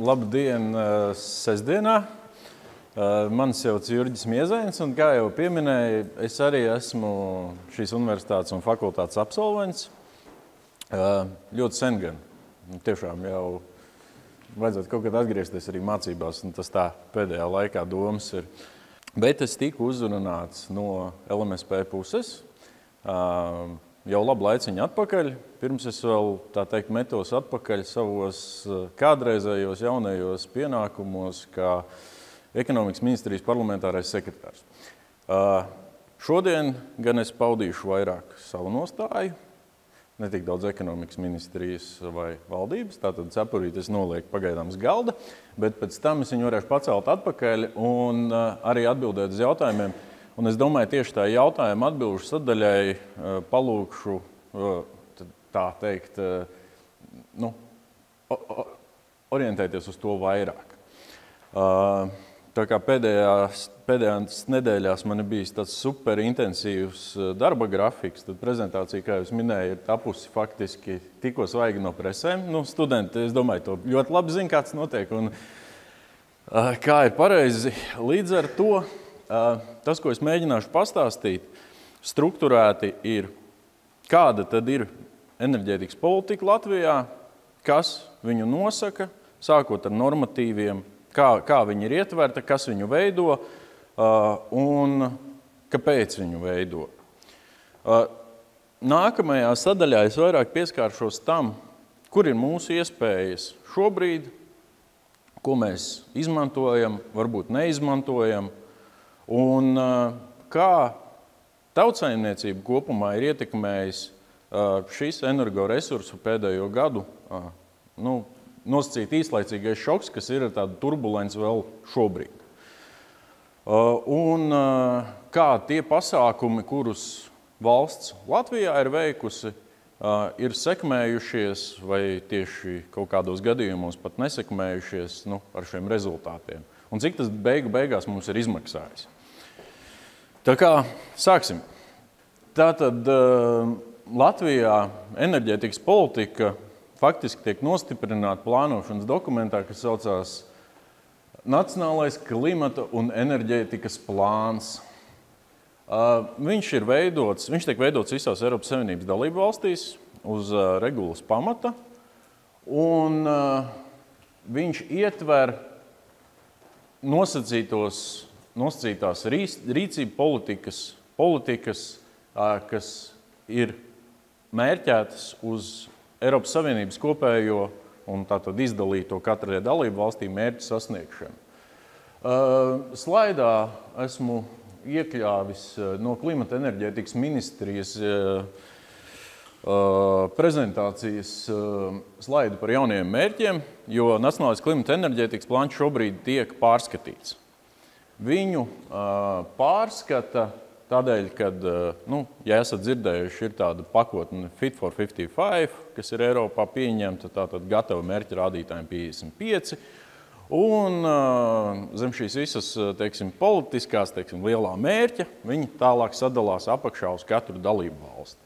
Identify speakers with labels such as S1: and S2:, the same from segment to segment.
S1: Labdien sestdienā. Mani sauc Jurģis Miezainis, un kā jau pieminēju, es arī esmu šīs universitātes un fakultātes absolvents. Ļoti sen gan. Tiešām jau vajadzētu kaut kad atgriezties arī mācībās, un tas tā pēdējā laikā domas ir. Bet es tiku uzrunāts no LMSP puses jau labu laiciņu atpakaļ. Pirms es vēl, tā teikt, metos atpakaļ savos kādreizējos jaunajos pienākumos kā ekonomikas ministrijas parlamentārais sekretārs. Šodien gan es paudīšu vairāk savu nostāju, ne tik daudz ekonomikas ministrijas vai valdības, tātad cepurīti es nolieku pagaidām uz galda, bet pēc tam es viņu varēšu pacelt atpakaļ un arī atbildēt uz jautājumiem. Un es domāju, tieši tā jautājuma atbilžu sadaļai palūkšu, tā teikt, orientēties uz to vairāk. Tā kā pēdējās nedēļās man ir bijis tāds super intensīvs darba grafiks, tad prezentācija, kā jūs minēju, ir tapusi faktiski tikko svaigi no presēm. Studenti, es domāju, to ļoti labi zina, kāds notiek un kā ir pareizi. Līdz ar to tas, ko es mēģināšu pastāstīt, strukturēti ir, kāda tad ir enerģētikas politika Latvijā, kas viņu nosaka, sākot ar normatīviem, kā viņi ir ietverta, kas viņu veido un kāpēc viņu veido. Nākamajā sadaļā es vairāk pieskāršos tam, kur ir mūsu iespējas šobrīd, ko mēs izmantojam, varbūt neizmantojam, un kā tautsaimniecība kopumā ir ietekmējis šis energoresursu pēdējo gadu nosacīt īslaicīgais šoks, kas ir tāda turbulence vēl šobrīd. Un kā tie pasākumi, kurus valsts Latvijā ir veikusi, ir sekmējušies vai tieši kaut kādos gadījumos pat nesekmējušies ar šiem rezultātiem. Un cik tas beigās mums ir izmaksājis. Tā kā sāksim. Tātad Latvijā enerģētikas politika faktiski tiek nostiprināta plānošanas dokumentā, kas saucās Nacionālais klimata un enerģētikas plāns. Viņš tiek veidots visās Eiropas Savienības dalību valstīs uz regulas pamata, un viņš ietver nosacītās rīcību politikas, kas ir mērķētas uz Eiropas Savienības kopējo un tātad izdalīto katrai dalību valstī mērķu sasniegšanu. Slaidā esmu iekļāvis no klimata enerģētikas ministrijas prezentācijas slaidu par jauniem mērķiem, jo Nacionālais klimata enerģētikas plāns šobrīd tiek pārskatīts. Viņu pārskata tādēļ, kad, ja esat dzirdējuši, ir tāda pakotne Fit for 55, kas ir Eiropā pieņemta, tātad gatava mērķa rādītājiem 55, un zem šīs visas, teiksim, politiskās, teiksim, lielā mērķa, viņi tālāk sadalās apakšā uz katru dalību valsti.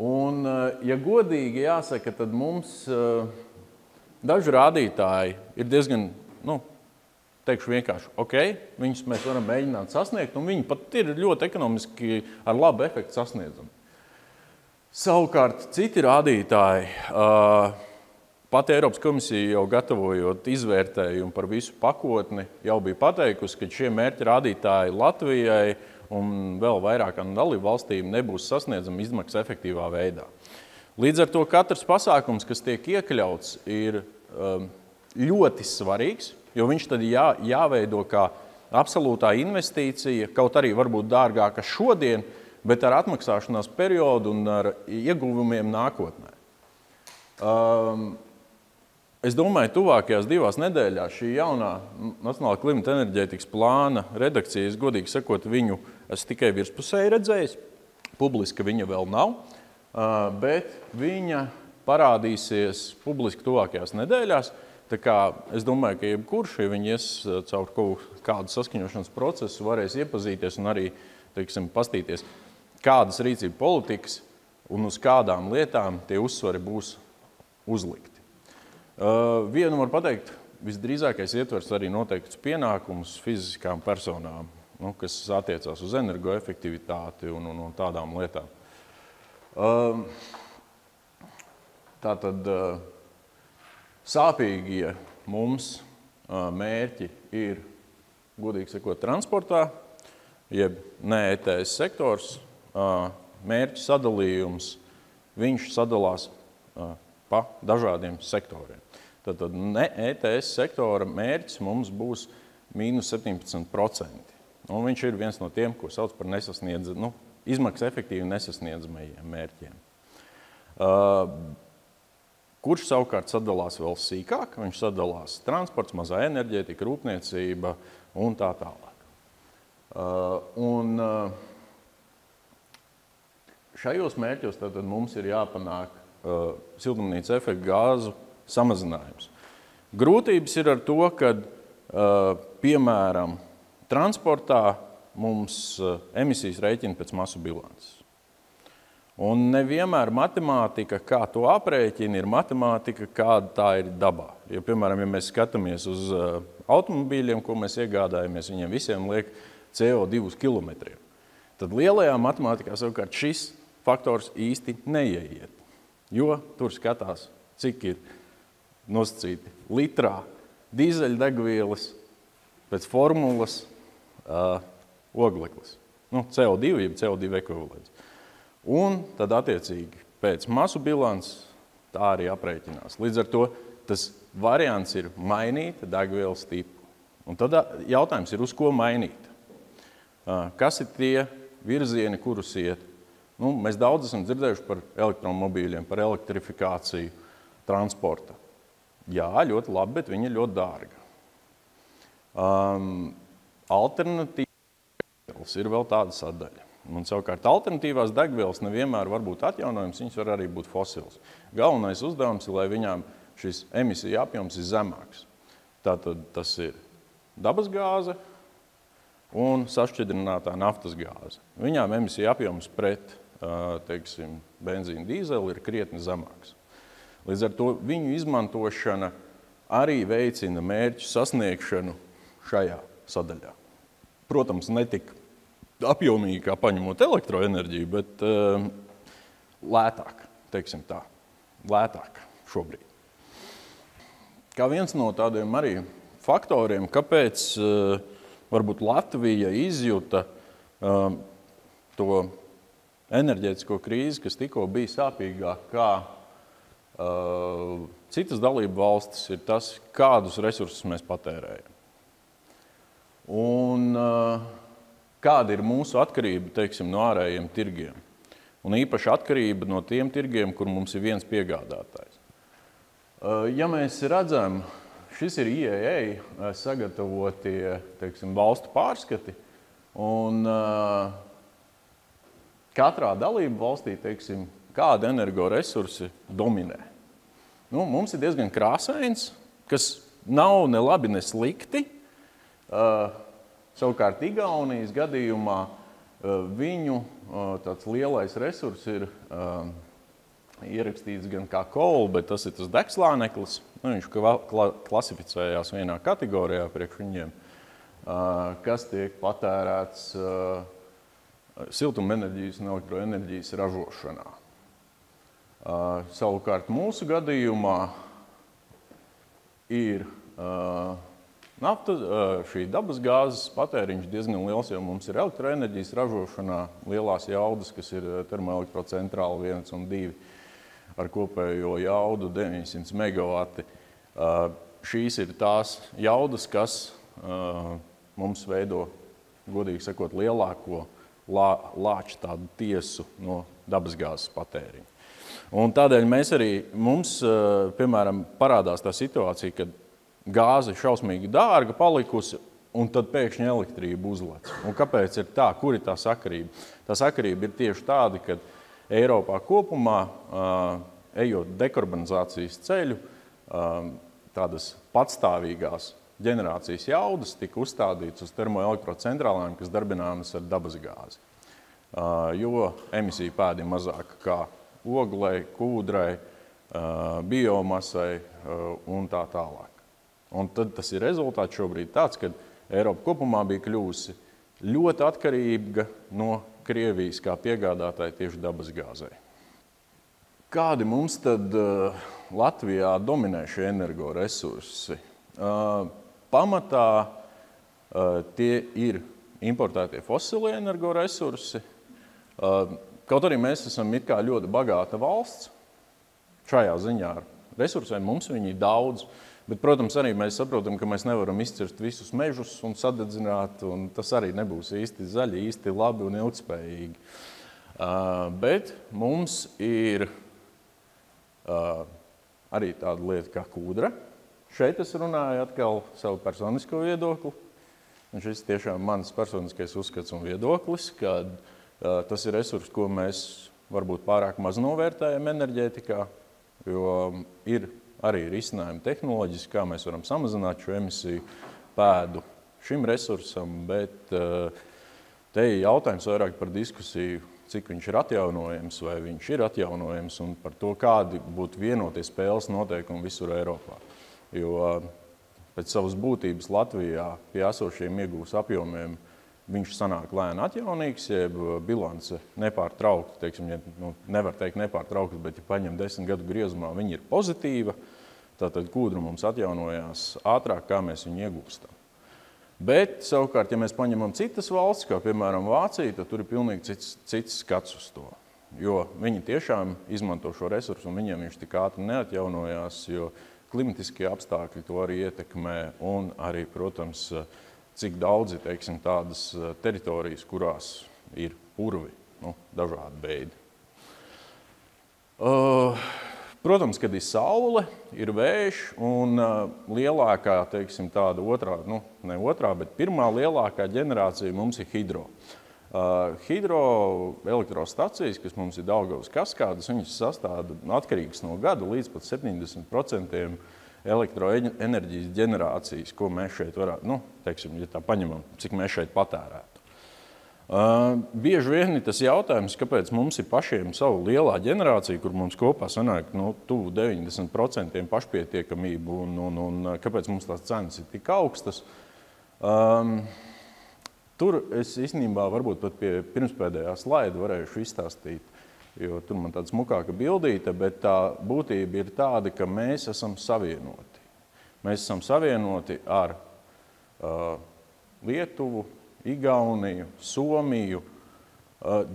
S1: Un, ja godīgi jāsaka, tad mums daži rādītāji ir diezgan, teikšu vienkārši, viņus mēs varam mēģināt sasniegt, un viņi pat ir ļoti ekonomiski ar labu efektu sasniedzami. Savukārt, citi rādītāji, pati Eiropas komisija jau gatavojot izvērtējumu par visu pakotni, jau bija pateikusi, ka šie mērķi rādītāji Latvijai un vēl vairākām dalību valstīm nebūs sasniedzami izmaksas efektīvā veidā. Līdz ar to katrs pasākums, kas tiek iekļauts, ir ļoti svarīgs, jo viņš tad jāveido kā absolūtā investīcija, kaut arī varbūt dārgāka šodien, bet ar atmaksāšanās periodu un ar ieguvumiem nākotnē. Es domāju, tuvākajās 2 nedēļās šī jaunā Nacionālā klimata enerģētikas plāna redakcijas, godīgi sakot, viņu es tikai virspusēji redzējis, publiski viņa vēl nav, bet viņa parādīsies publiski tuvākajās nedēļās. Tā kā es domāju, ka jebkurš, ja viņi ies caur kaut kādu saskaņošanas procesu, varēs iepazīties un arī, teiksim, pastīties, kādas rīcība politikas un uz kādām lietām tie uzsvari būs uzlikti. Vienu var pateikt, visdrīzākais ietvers arī noteiktus pienākumus fiziskām personām, kas attiecās uz energoefektivitāti un tādām lietām. Tātad sāpīgie mums mērķi ir, godīgi sakot, transportā, jeb ne ETS sektors, mērķu sadalījums, viņš sadalās pa dažādiem sektoriem. Tātad ne ETS sektora mērķis mums būs mīnus 17%. Un viņš ir viens no tiem, ko sauc par izmaksas efektīvi nesasniedzamajiem mērķiem. Kurš savukārt sadalās vēl sīkāk? Viņš sadalās transports, mazā enerģētika, rūpniecība un tā tālāk. Šajos mērķos tātad mums ir jāpanāk siltumnīca efekta gāzu samazinājums. Grūtības ir ar to, ka, piemēram, transportā mums emisijas rēķina pēc masu bilances. Un nevienmēr matemātika, kā to aprēķina, ir matemātika, kāda tā ir dabā. Ja, piemēram, ja mēs skatāmies uz automobīļiem, ko mēs iegādājamies, viņiem visiem liek CO2 uz kilometriem. Tad lielajā matemātikā savukārt šis faktors īsti neieiet, jo tur skatās, cik ir nosacīti litrā dīzeļdegvielas pēc formulas ogleklis. CO2, jeb CO2 ekvivalents. Un tad attiecīgi pēc masu bilants tā arī aprēķinās. Līdz ar to tas variants ir mainīt degvielas tipu. Un tad jautājums ir, uz ko mainīt. Kas ir tie virzieni, kurus iet? Mēs daudz esam dzirdējuši par elektromobīļiem, par elektrifikāciju transporta. Jā, ļoti labi, bet viņi ir ļoti dārga. Alternatīvas ir vēl tāda sadaļa. Un savukārt alternatīvās degvielas nevienmēr var būt atjaunojums, viņas var arī būt fosils. Galvenais uzdevums ir, lai viņām šis emisija apjoms ir zemāks. Tātad tas ir dabas gāze un sašķidrinātā naftas gāze. Viņām emisija apjoms pret, teiksim, benzīnu dīzeli ir krietni zemāks. Līdz ar to viņu izmantošana arī veicina mērķu sasniegšanu šajā sadaļā. Protams, ne tik apjomīgi kā paņemot elektroenerģiju, bet lētāk, teiksim tā, lētāk šobrīd. Kā viens no tādiem arī faktoriem, kāpēc varbūt Latvija izjuta to enerģētisko krīzi, kas tikko bija sāpīgāk kā citas dalību valstis, ir tas, kādus resursus mēs patērējam. Un kāda ir mūsu atkarība, teiksim, no ārējiem tirgiem. Un īpaši atkarība no tiem tirgiem, kur mums ir viens piegādātājs. Ja mēs redzam, šis ir IEA sagatavotie, teiksim, valstu pārskati, un katrā dalību valstī, teiksim, kāda energoresursi dominē. Mums ir diezgan krāsains, kas nav ne labi, ne slikti. Savukārt Igaunijas gadījumā viņu tāds lielais resurs ir ierakstīts gan kā kola, bet tas ir tas degslāneklis. Viņš klasificējās vienā kategorijā priekš viņiem, kas tiek patērēts siltumenerģijas un elektroenerģijas ražošanā. Savukārt mūsu gadījumā ir nafta, šī dabas gāzes patēriņš diezgan liels, jo mums ir elektroenerģijas ražošanā lielās jaudas, kas ir termoelektrocentrāla 1 un 2 ar kopējo jaudu 900 megavati. Šīs ir tās jaudas, kas mums veido, godīgi sakot, lielāko lāču tādu tiesu no dabas gāzes patēriņa. Un tādēļ mums, piemēram, parādās tā situācija, kad gāze ir šausmīgi dārga palikusi, un tad pēkšņi elektrība uzlec. Un kāpēc ir tā? Kur ir tā sakarība? Tā sakarība ir tieši tāda, ka Eiropā kopumā, ejot dekarbonizācijas ceļu, tādas patstāvīgās ģenerācijas jaudas tika uzstādītas uz termoelektrocentrālēm, kas darbināmas ar dabas gāzi. Jo emisija pēdi ir mazāka kā oglei, kūdrai, biomasai un tā tālāk. Un tad tas ir rezultāts šobrīd tāds, ka Eiropa kopumā bija kļuvusi ļoti atkarīga no Krievijas kā piegādātāja tieši dabasgāzei. Kādi mums tad Latvijā dominē šie energoresursi? Pamatā tie ir importētie fosilie energoresursi. Kaut arī mēs esam it kā ļoti bagāta valsts šajā ziņā ar resursiem, mums viņi ir daudz. Bet, protams, arī mēs saprotam, ka mēs nevaram izcirst visus mežus un sadedzināt, un tas arī nebūs īsti zaļi, īsti labi un ilgspējīgi. Bet mums ir arī tāda lieta kā kūdra. Šeit es runāju atkal savu personisko viedokli. Un šis tiešām mans personiskais uzskats un viedoklis, ka tas ir resurs, ko mēs varbūt pārāk maz novērtējam enerģētikā, jo ir arī risinājumi tehnoloģiski, kā mēs varam samazināt šo emisiju pēdu šim resursam, bet te ir jautājums vairāk par diskusiju, cik viņš ir atjaunojams vai viņš ir atjaunojams un par to, kādi būtu vienotie spēles noteikumi visur Eiropā. Jo pēc savas būtības Latvijā pie esošiem iegūs apjomiem viņš sanāk lēni atjaunīgs, jeb bilance nepārtraukti, teiksim, nevar teikt nepārtraukti, bet ja paņem 10 gadu griezumā, viņa ir pozitīva, tātad kūdra mums atjaunojās ātrāk, kā mēs viņu iegūstam. Bet, savukārt, ja mēs paņemam citas valsts, kā piemēram Vācija, tad tur ir pilnīgi cits skats uz to. Jo viņi tiešām izmanto šo resursu un viņiem viņš tik ātri neatjaunojās, jo klimatiskie apstākļi to arī ietekmē un arī, protams, cik daudzi, teiksim, tādas teritorijas, kurās ir purvi, dažādi veidi. Protams, kad ir saule, ir vējš un lielākā, teiksim, tāda otrā, ne otrā, bet pirmā lielākā ģenerācija mums ir hidro. Hidroelektrostacijas, kas mums ir Daugavas kaskādas, viņas sastāda atkarīgas no gada līdz pat 70% elektroenerģijas ģenerācijas, ko mēs šeit varētu, teiksim, ja tā paņemam, cik mēs šeit patērētu. Bieži vien ir tas jautājums, kāpēc mums ir pašiem savu lielā ģenerācija, kur mums kopā sanāk tuvu 90% pašpietiekamību un kāpēc mums tās cenas ir tik augstas. Tur es īstenībā varbūt pat pie pirmspēdējā slaida varēšu izstāstīt, jo tur man tāda smukāka bildīte, bet tā būtība ir tāda, ka mēs esam savienoti. Mēs esam savienoti ar Lietuvu, Igauniju, Somiju.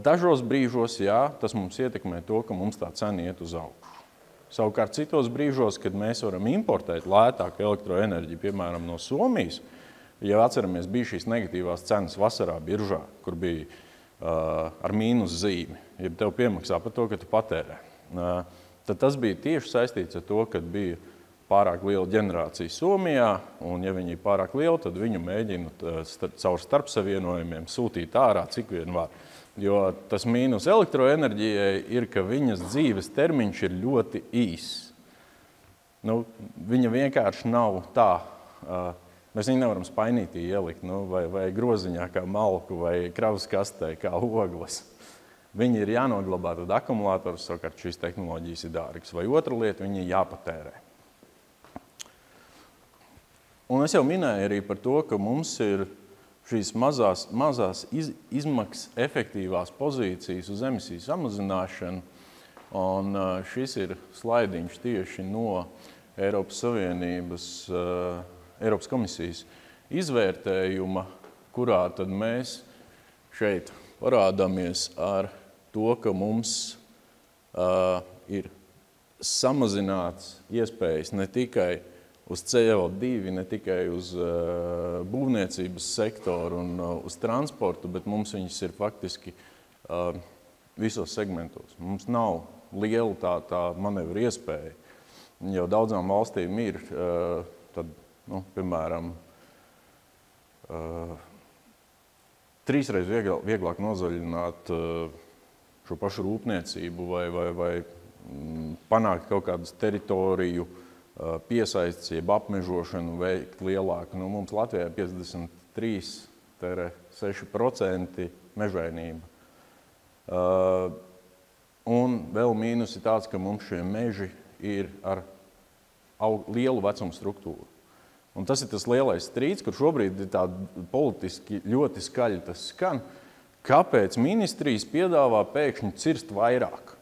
S1: Dažos brīžos, jā, tas mums ietekmē to, ka mums tā cena iet uz augšu. Savukārt citos brīžos, kad mēs varam importēt lētāku elektroenerģiju, piemēram, no Somijas, ja atceramies, bija šīs negatīvās cenas vasarā biržā, kur bija ar mīnus zīmi, ja tev piemaksā par to, ka tu patērē. Tad tas bija tieši saistīts ar to, kad bija pārāk liela ģenerācija Somijā, un ja viņi ir pārāk liela, tad viņu mēģina caur starpsavienojumiem sūtīt ārā, cik vien var. Jo tas mīnus elektroenerģijai ir, ka viņas dzīves termiņš ir ļoti īss. Viņa vienkārši nav tā. Mēs viņu nevaram spainītī ielikt, vai groziņā kā malku, vai kravas kastē kā ogles. Viņi ir jānoglabā, tad akumulātors, savukārt šīs tehnoloģijas ir dārgas. Vai otra lieta, viņi ir jāpatērē. Un es jau minēju arī par to, ka mums ir šīs mazās izmaksas efektīvās pozīcijas uz emisiju samazināšanu. Un šis ir slaidiņš tieši no Eiropas Savienības, Eiropas komisijas izvērtējuma, kurā tad mēs šeit parādāmies ar to, ka mums ir samazināts iespējas ne tikai uz CO2, ne tikai uz būvniecības sektoru un uz transportu, bet mums viņas ir faktiski visos segmentos. Mums nav liela tā manevra iespēja. Jau daudzām valstīm ir, piemēram, 3 reizes vieglāk nozaļināt šo pašu rūpniecību vai panākt kaut kādas teritoriju piesaists, jeb apmežošanu veikt lielāku. Mums Latvijā 53,6% mežainība. Un vēl mīnus ir tāds, ka mums šie meži ir ar lielu vecumu struktūru. Un tas ir tas lielais strīds, kur šobrīd ir tā politiski ļoti skaļi tas skan. Kāpēc ministrijas piedāvā pēkšņi cirst vairāk?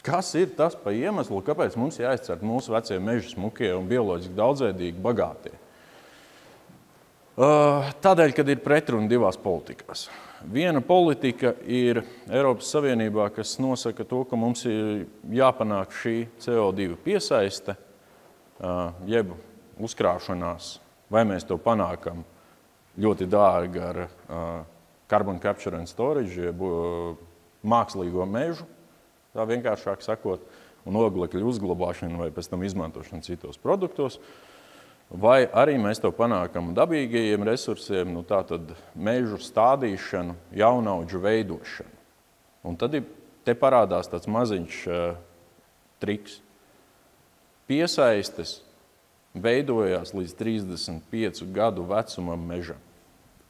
S1: Kas ir tas pa iemeslu, kāpēc mums jāizcert mūsu vecie meži smukie un bioloģiski daudzveidīgi bagātie? Tādēļ, kad ir pretruna divās politikās. Viena politika ir Eiropas Savienībā, kas nosaka to, ka mums ir jāpanāk šī CO2 piesaiste, jeb uzkrāšanās, vai mēs to panākam ļoti dārgi ar carbon capture and storage, jeb mākslīgo mežu, tā vienkāršāk sakot, un oglekļa uzglabāšanu vai pēc tam izmantošanu citos produktos, vai arī mēs to panākam dabīgajiem resursiem, tātad mežu stādīšanu, jaunaudžu veidošanu. Un tad te parādās tāds maziņš triks. Piesaistes veidojās līdz 35 gadu vecumam mežam.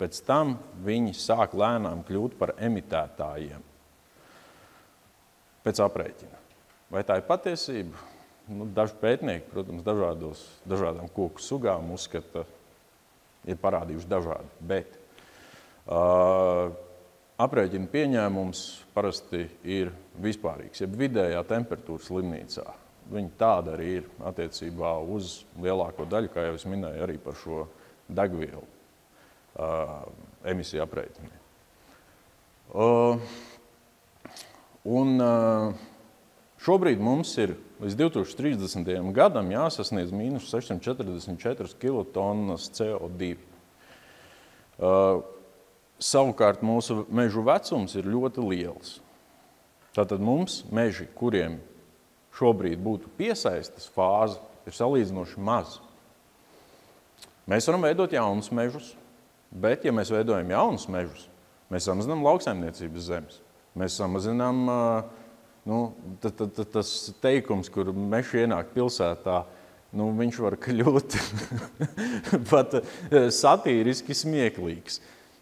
S1: Pēc tam viņi sāk lēnām kļūt par emitētājiem. Pēc aprēķina. Vai tā ir patiesība? Daži pētnieki, protams, dažādām koku sugām uzskata, ir parādījuši dažādi, bet aprēķina pieņēmums parasti ir vispārīgs, jeb vidējā temperatūra slimnīcā. Viņa tāda arī ir attiecībā uz lielāko daļu, kā jau es minēju, arī par šo degvielu emisiju aprēķiniem. Šobrīd mums ir līdz 2030. gadam jāsasniedz mīnus 644 kilotonnas CO2. Savukārt mūsu mežu vecums ir ļoti liels. Tātad mums meži, kuriem šobrīd būtu piesaistes fāze, ir salīdzinoši maz. Mēs varam veidot jaunus mežus, bet, ja mēs veidojam jaunus mežus, mēs samazinām lauksaimniecības zemes. Mēs samazinām tas teikums, kur meži ienāk pilsētā, viņš var kļūt pat satīriski smieklīgs.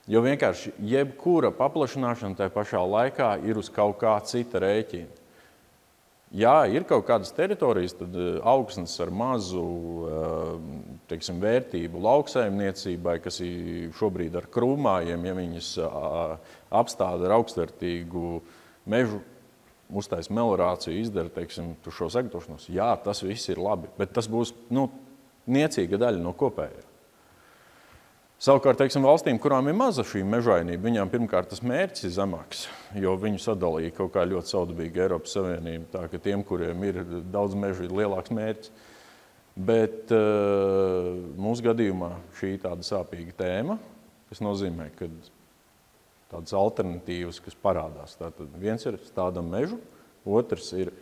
S1: Jo vienkārši jebkura paplašināšana tajā pašā laikā ir uz kaut kā cita rēķina. Jā, ir kaut kādas teritorijas, tad augsnes ar mazu vērtību lauksaimniecībai, kas ir šobrīd ar krūmājiem, ja viņas apstāda ar augstvērtīgu mežu, uztais melorāciju, izdara šo sagatavošanos. Jā, tas viss ir labi, bet tas būs niecīga daļa no kopējā. Savukārt, valstīm, kurām ir maza šī mežainība, viņām pirmkārt tas mērķis ir zemāks, jo viņu sadalīja kaut kā ļoti saudabīgi Eiropas Savienība, tā ka tiem, kuriem ir daudz mežu, ir lielāks mērķis. Bet mūsu gadījumā šī ir tāda sāpīga tēma, kas nozīmē, ka tādas alternatīvas, kas parādās. Tātad viens ir stādam mežu, otrs ir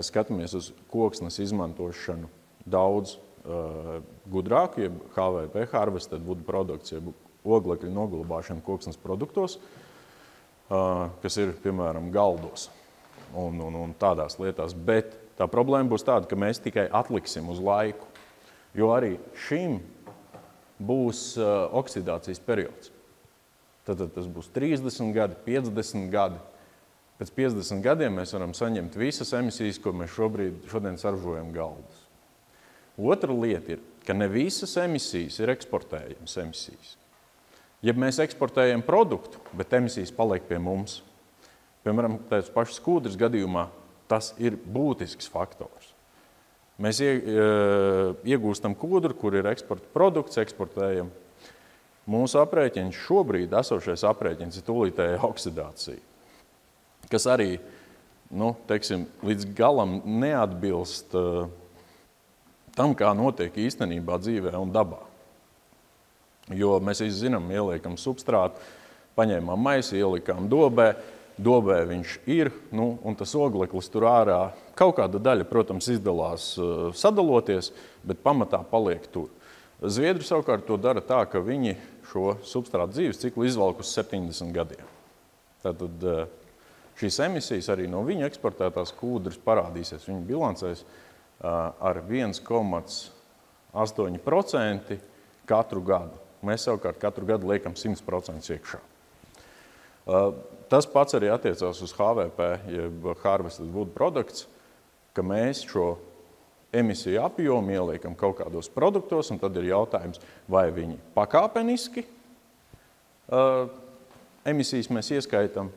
S1: skatāmies uz koksnes izmantošanu daudz gudrāku, jeb HVP, Harvested Wood Products, jeb oglekļa noglabāšana koksnes produktos, kas ir, piemēram, galdos un tādās lietās. Bet tā problēma būs tāda, ka mēs tikai atliksim uz laiku, jo arī šim būs oksidācijas periods. Tad tas būs 30 gadi, 50 gadi. Pēc 50 gadiem mēs varam saņemt visas emisijas, ko mēs šodien saražojam galdus. Otra lieta ir, ka ne visas emisijas ir eksportējamas emisijas. Ja mēs eksportējam produktu, bet emisijas paliek pie mums, piemēram, tās pašas kūdras gadījumā, tas ir būtisks faktors. Mēs iegūstam kūdru, kur ir eksporta produkts, eksportējam. Mūsu aprēķins šobrīd, esošais aprēķins, ir tūlītēja oksidācija, kas arī, līdz galam neatbilst tam, kā notiek īstenībā dzīvē un dabā. Jo mēs zinām, ieliekam substrātu, paņēmām maisu, ielikām dobē, dobē viņš ir, un tas ogleklis tur ārā kaut kāda daļa, protams, izdalās sadaloties, bet pamatā paliek tur. Zviedri savukārt to dara tā, ka viņi šo substrātu dzīves ciklu izvelk uz 70 gadiem. Tātad šīs emisijas arī no viņa eksportētās kūdras parādīsies viņa bilancēs ar 1,8% katru gadu. Mēs savukārt katru gadu liekam 100% iekšā. Tas pats arī attiecās uz HVP, jeb Harvested Wood Products, ka mēs šo emisiju apjomu ieliekam kaut kādos produktos, un tad ir jautājums, vai viņi pakāpeniski emisijas mēs ieskaitam,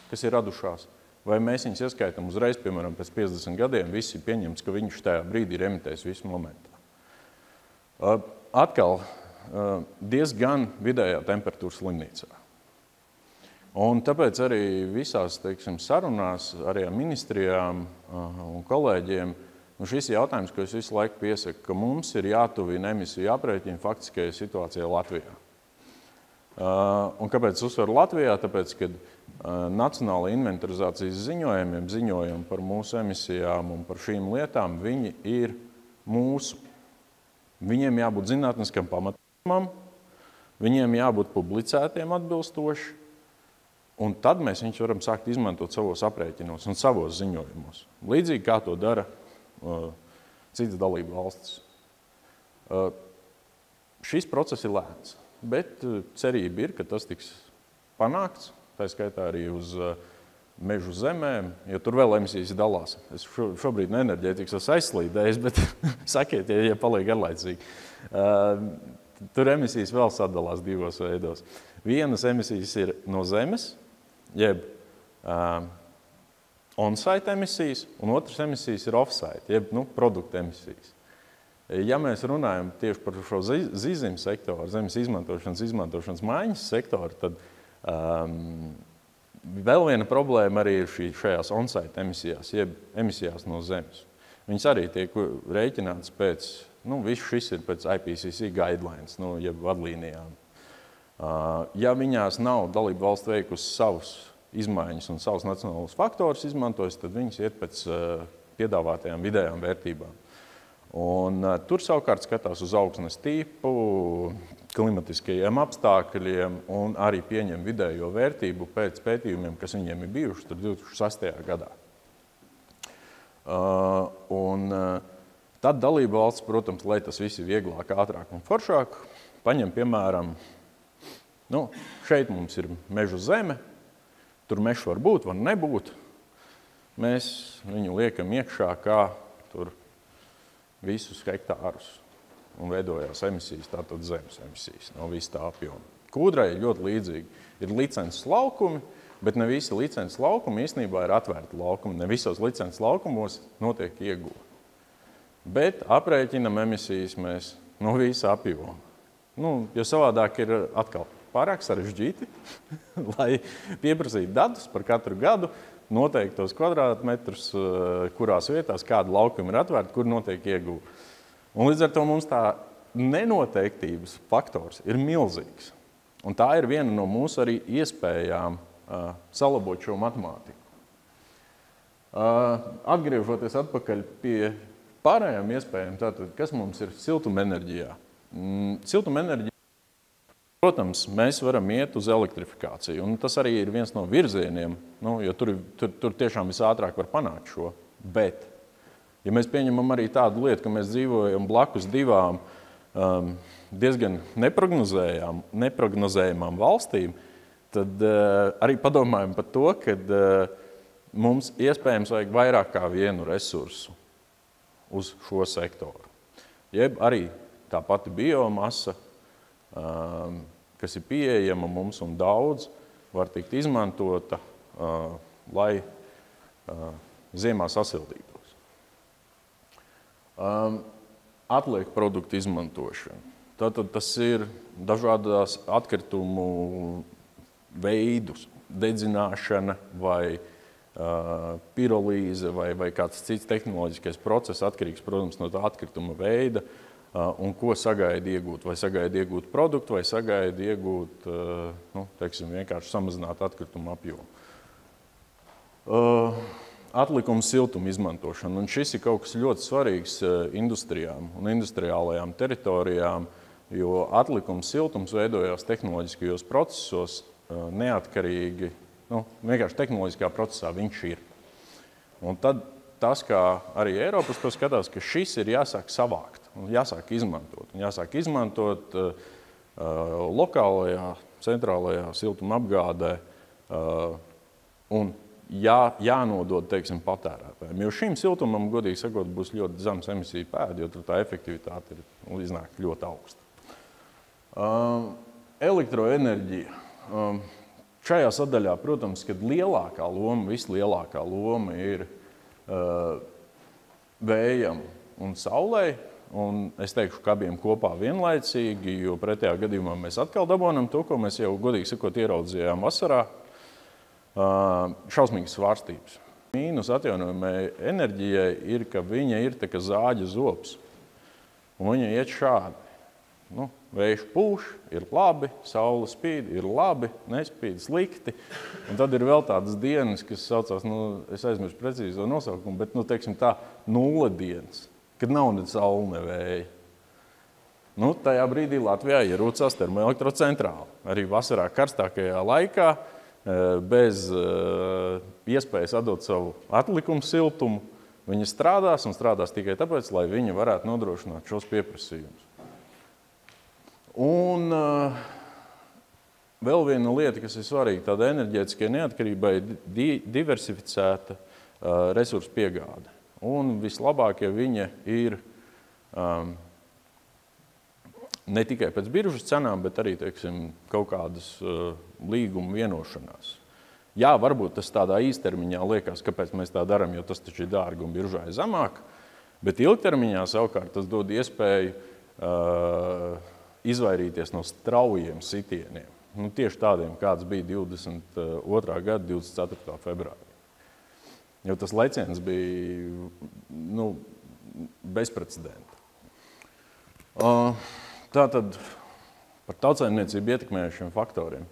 S1: kas ir radušās, vai mēs viņus ieskaitam uzreiz, piemēram, pēc 50 gadiem, visi pieņemts, ka viņš tajā brīdī ir emitējis visu momentā. Atkal diezgan vidējā temperatūra slimnīcā. Un tāpēc arī visās, teiksim, sarunās, arī ar ministrijām un kolēģiem, šis jautājums, ko es visu laiku piesaku, ka mums ir jātuvina emisiju aprēķini faktiskajai situācijai Latvijā. Un kāpēc uzsveru Latvijā? Tāpēc, kad nacionāla inventarizācijas ziņojumi par mūsu emisijām un par šīm lietām, viņi ir mūsu. Viņiem jābūt zinātniskam pamatojumam, viņiem jābūt publicētiem atbilstoši, un tad mēs viņus varam sākt izmantot savos aprēķinos un savos ziņojumos. Līdzīgi kā to dara citas dalību valstis. Šis process ir lēns, bet cerība ir, ka tas tiks panākts, tā skaitā arī uz mežu zemēm, jo tur vēl emisijas dalās. Es šobrīd no enerģētikas esmu aizslīdējis, bet sakiet, ja paliek garlaicīgi. Tur emisijas vēl sadalās divos veidos. Vienas emisijas ir no zemes, jeb on-site emisijas, un otras emisijas ir off-site, jeb produktu emisijas. Ja mēs runājam tieši par šo zīzim sektoru, zemes izmantošanas maiņas sektoru, tad vēl viena problēma arī ir šajās on-site emisijās, jeb emisijās no zemes. Viņas arī tiek rēķinātas pēc, viss šis ir pēc IPCC guidelines, jeb vadlīnijām. Ja viņās nav dalību valsts veikusi savus izmaiņas un savus nacionālus faktorus izmantojas, tad viņas iet pēc piedāvātajām vidējām vērtībām. Un tur savukārt skatās uz augsnes tipu, klimatiskajiem apstākļiem un arī pieņem vidējo vērtību pēc pētījumiem, kas viņiem ir bijuši 2008. gadā. Tad dalība valsts, protams, lai tas viss ir vieglāk, ātrāk un foršāk, paņem, piemēram, šeit mums ir mežu zeme, tur mežs var būt, var nebūt. Mēs viņu liekam iekšā kā tur visus hektārus un veidojās emisijas, tātad zemes emisijas, no visu tā apjoma. Kūdrai ir ļoti līdzīgi. Ir licences laukumi, bet ne visi licences laukumi īstenībā ir atvērti laukumi. Ne visos licences laukumos notiek ieguve. Bet aprēķinam emisijas mēs no visa apjoma. Jo savādāk ir atkal pārāk sarežģīti, lai pieprasītu datus par katru gadu, noteiktos kvadrātmetrus, kurās vietās kāda laukuma ir atvērta, kur notiek ieguve. Un līdz ar to mums tā nenoteiktības faktors ir milzīgs. Un tā ir viena no mūsu arī iespējām salabot šo matemātiku. Atgriežoties atpakaļ pie pārējām iespējām, tātad, kas mums ir siltumenerģijā? Siltumenerģija, protams, mēs varam iet uz elektrifikāciju, un tas arī ir viens no virzieniem, jo tur tiešām visātrāk var panākt šo. Bet, ja mēs pieņemam arī tādu lietu, ka mēs dzīvojam blakus divām diezgan neprognozējamām valstīm, tad arī padomājam par to, ka mums iespējams vajag vairāk kā vienu resursu uz šo sektoru. Jeb arī tā pati biomasa, kas ir pieejama mums un daudz, var tikt izmantota, lai ziemā sasildītos. Atliek produktu izmantošana. Tātad tas ir dažādās atkritumu veidus, dedzināšana vai pirolīze vai kāds cits tehnoloģiskais process atkarīgs, protams, no tā atkrituma veida, un ko sagaida iegūt. Vai sagaida iegūt produktu, vai sagaida iegūt, vienkārši samazināt atkritumu apjomu. Atlikums siltuma izmantošana. Un šis ir kaut kas ļoti svarīgs industrijām un industriālajām teritorijām, jo atlikums siltums veidojās tehnoloģiskajos procesos neatkarīgi, vienkārši tehnoloģiskā procesā viņš ir. Un tad tas, kā arī Eiropas to skatās, ka šis ir jāsāk savākt un jāsāk izmantot. Un jāsāk izmantot lokālajā, centrālajā siltuma apgādē un jānodod, teiksim, patērētājiem. Jo šim siltumam, godīgi sakot, būs ļoti zems emisiju pēda, jo tur tā efektivitāte ir iznāk ļoti augsta. Elektroenerģija. Šajā sadaļā, protams, kad vislielākā loma ir vējam un saulei, un es teikšu, ka abiem kopā vienlaicīgi, jo pretējā gadījumā mēs atkal dabonam to, ko mēs jau, godīgi sakot, ieraudzījām vasarā. Šausmīgas svārstības. Mīnus atjaunojamai enerģijai ir, ka viņa ir tā kā zāģa zobs. Un viņa iet šādi. Vējš pūš, ir labi, saule spīd, ir labi, nespīd slikti. Un tad ir vēl tādas dienas, kas saucās, es aizmirstu precīzi to nosaukumu, bet, teiksim tā, nulle dienas, kad nav ne saule, ne vēja. Tajā brīdī Latvijā ierūcās termoelektrocentrāli. Arī vasarā karstākajā laikā, bez iespējas atdot savu atlikumu siltumu, viņi strādās un strādās tikai tāpēc, lai viņi varētu nodrošināt šos pieprasījumus. Un vēl viena lieta, kas ir svarīga, tāda enerģētiskai neatkarībai, diversificēta resursu piegāde. Un vislabāk, ja viņa ir ne tikai pēc biržas cenām, bet arī, teiksim, kaut kādas līguma vienošanās. Jā, varbūt tas tādā īstermiņā liekas, kāpēc mēs tā darām, jo tas taču ir dārgi un biržā ir zemāk, bet ilgtermiņā savukārt tas dod iespēju izvairīties no straujiem sitieniem. Tieši tādiem, kāds bija 22. gada 24. februārī. Jo tas leciens bija bezprecedenta. Tātad par tautsaimniecību ietekmējušiem faktoriem.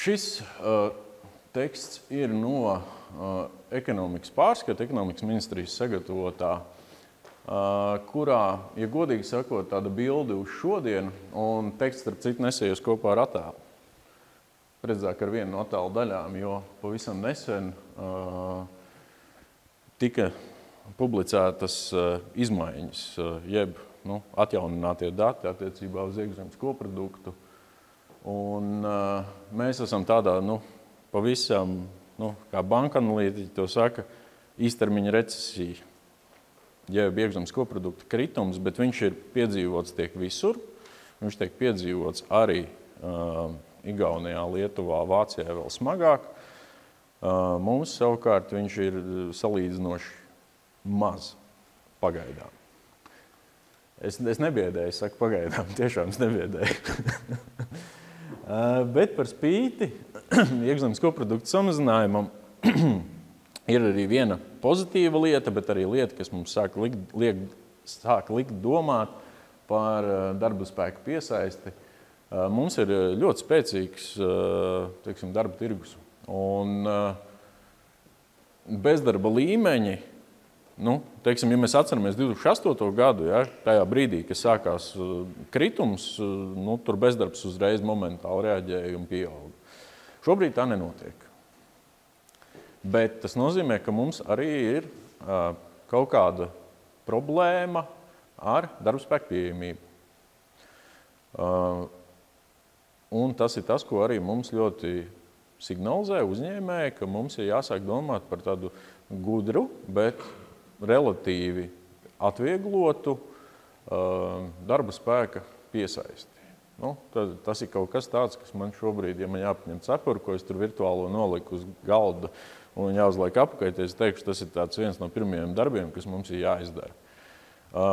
S1: Šis teksts ir no ekonomikas pārskata, ekonomikas ministrijas sagatavotā, kurā, ja godīgi sakot, tāda bilde uz šodienu, un teksts, starp citu, nesējies kopā ar attēlu. Redzāk ar vienu no attēlu daļām, jo pavisam nesen tika publicētas izmaiņas, jeb atjauninātie dati attiecībā uz iekšzemes koproduktu. Un mēs esam tādā, pavisam, kā banka analītiķi to saka, īstermiņa recesija. Jeb iekšzemes koprodukta kritums, bet viņš ir piedzīvots tiek visur. Viņš tiek piedzīvots arī Igaunijā, Lietuvā, Vācijā vēl smagāk. Mums savukārt viņš ir salīdzinoši maz pagaidām. Es nebiedēju, saku pagaidām, tiešām es nebiedēju. Bet par spīti iekšzemes koprodukta samazinājumam ir arī viena pozitīva lieta, bet arī lieta, kas mums sāk likt domāt par darba spēku piesaisti. Mums ir ļoti spēcīgs, teiksim, darba tirgus. Un bezdarba līmeņi, teiksim, ja mēs atceramies 2008. gadu, tajā brīdī, kad sākās kritums, tur bezdarbs uzreiz momentāli reaģēja un pieauga. Šobrīd tā nenotiek. Bet tas nozīmē, ka mums arī ir kaut kāda problēma ar darbspēku pieejamību. Un tas ir tas, ko arī mums ļoti signalizē uzņēmēji, ka mums ir jāsāk domāt par tādu gudru, bet relatīvi atvieglotu darba spēka piesaisti. Tas ir kaut kas tāds, kas man šobrīd, ja man jāpaņem cepuru, ko es tur virtuālo noliku uz galda un jāuzliek apakaļ, es teikšu, tas ir viens no pirmajiem darbiem, kas mums ir jāizdara.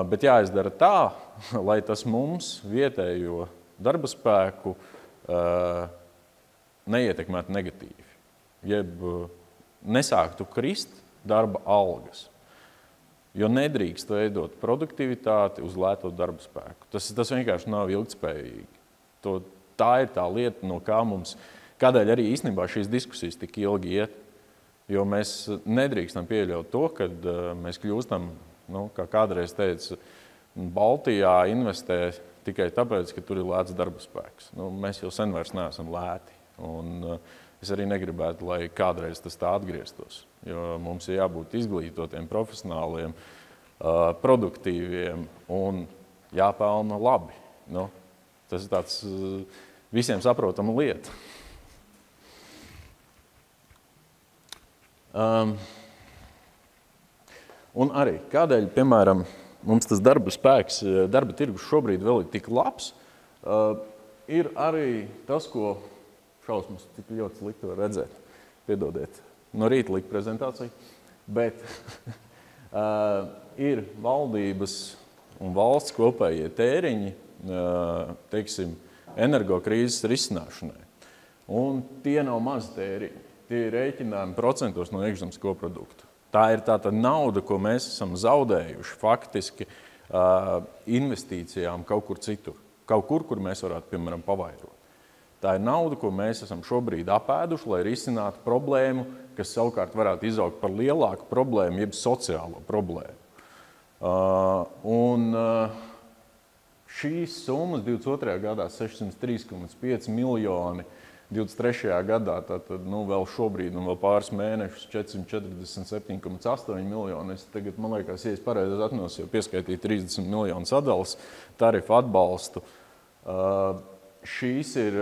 S1: Bet jāizdara tā, lai tas mums vietējo darba spēku neietekmētu negatīvi, jeb nesāktu krist darba algas, jo nedrīkst veidot produktivitāti uz lēto darba spēku. Tas vienkārši nav ilgtspējīgi. Tā ir tā lieta, no kā mums, kādēļ arī īstenībā šīs diskusijas tik ilgi iet, jo mēs nedrīkstam pieļaut to, kad mēs kļūstam, kā kādreiz teica, Baltijā investē tikai tāpēc, ka tur ir lēts darba spēks. Mēs jau sen vairs neesam lēti. Un es arī negribētu, lai kādreiz tas tā atgrieztos. Jo mums ir jābūt izglītotiem, profesionāliem, produktīviem un jāpelna labi. Tas ir tāds visiem saprotama lieta. Un arī, kādēļ, piemēram, mums tas darba spēks, darba tirgus šobrīd vēl ir tik labs, ir arī tas, ko šausmas tik ļoti slikti var redzēt. Piedodiet, no rīta lika prezentācija, bet ir valdības un valsts kopējie tēriņi, teiksim, energokrīzes risināšanai. Un tie nav mazi tēriņi. Tie ir rēķinājumi procentos no iekšzemes koprodukta. Tā ir tāda nauda, ko mēs esam zaudējuši faktiski investīcijām kaut kur citur. Kaut kur, kur mēs varētu, piemēram, pavairot. Tā ir nauda, ko mēs esam šobrīd apēduši, lai risinātu problēmu, kas savukārt varētu izaugt par lielāku problēmu, jeb sociālo problēmu. Šīs summas 22. gadā 603,5 miljoni, 23. gadā, tātad vēl šobrīd un vēl pāris mēnešus 447,8 miljoni. Es tagad, man liekas, ja es pareizi atminos, jau pieskaitīju 30 miljonu sadalas tarifu atbalstu. Šīs ir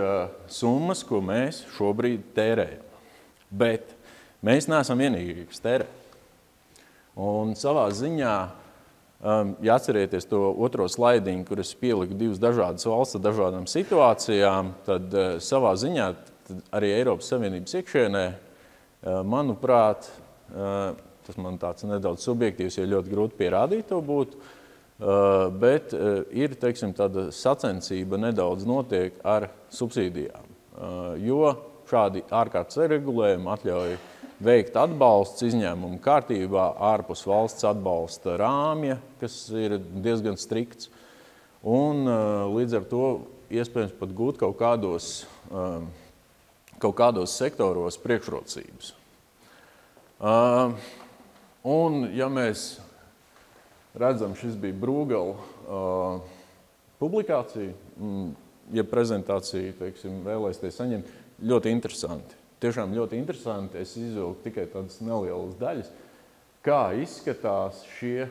S1: summas, ko mēs šobrīd tērējam. Bet mēs neesam vienīgi, kas tērē. Un savā ziņā, ja atcerieties to otro slaidiņu, kur es pieliku divas dažādas valsts ar dažādām situācijām, tad savā ziņā arī Eiropas Savienības iekšienē, manuprāt, tas man tāds nedaudz subjektīvs, jo ļoti grūti pierādīt to būtu, bet ir, teiksim, tāda sacensība nedaudz notiek ar subsīdijām, jo šādi ārkārtas regulējumi atļauj veikt atbalsts izņēmumu kārtībā ārpus valsts atbalsta rāmja, kas ir diezgan strikts, un līdz ar to iespējams pat gūt kaut kādos sektoros priekšrocības. Un ja mēs redzam, šis bija Brūgela publikācija, ja prezentācija, teiksim, vēlēsties saņemt, ļoti interesanti. Tiešām ļoti interesanti, es izvilku tikai tādas nelielas daļas, kā izskatās šie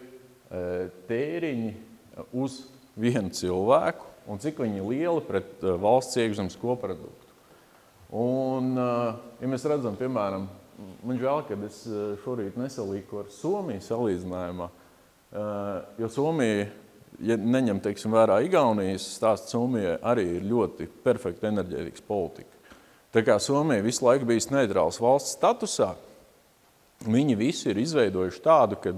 S1: tēriņi uz vienu cilvēku un cik viņi lieli pret valsts iekšzemes koproduktu. Un, ja mēs redzam, piemēram, man žēl, kad es šorīt nesalīku ar Somiju salīdzinājumā, jo Somija, ja neņem, teiksim, vērā Igaunijas stāsts, Somijai arī ir ļoti perfekta enerģētikas politika. Tā kā Somija visu laiku bijis neitrāls valsts statusā, viņi visi ir izveidojuši tādu, ka,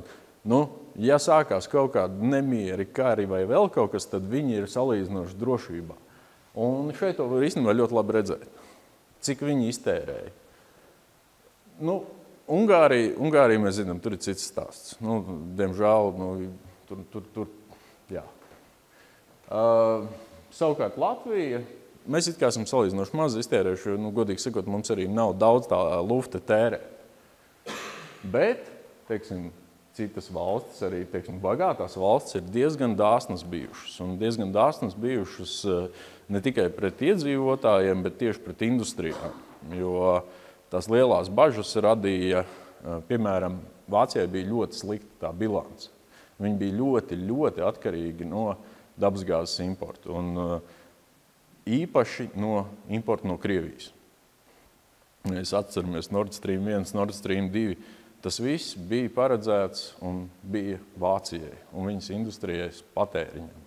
S1: ja sākās kaut kādi nemieri, kari vai vēl kaut kas, tad viņi ir salīdzinoši drošībā. Un šeit to var īstenībā ļoti labi redzēt, cik viņi iztērēja. Ungārija, mēs zinām, tur ir cits stāsts. Diemžēl, jā. Savukārt Latvija, mēs it kā esam salīdzinoši maz iztērējuši, jo, godīgi sakot, mums arī nav daudz tā lufta tērē. Bet, teiksim, citas valstis, arī, teiksim, bagātās valstis ir diezgan dāsnas bijušas. Un diezgan dāsnas bijušas ne tikai pret iedzīvotājiem, bet tieši pret industrijām. Jo tās lielās bažas radīja, piemēram, Vācijai bija ļoti slikta tā bilance. Viņi bija ļoti, ļoti atkarīgi no dabasgāzes importu. Un īpaši no importa no Krievijas. Mēs atceramies Nord Stream 1, Nord Stream 2. Tas viss bija paredzēts un bija Vācijai un viņas industrijais patēriņam.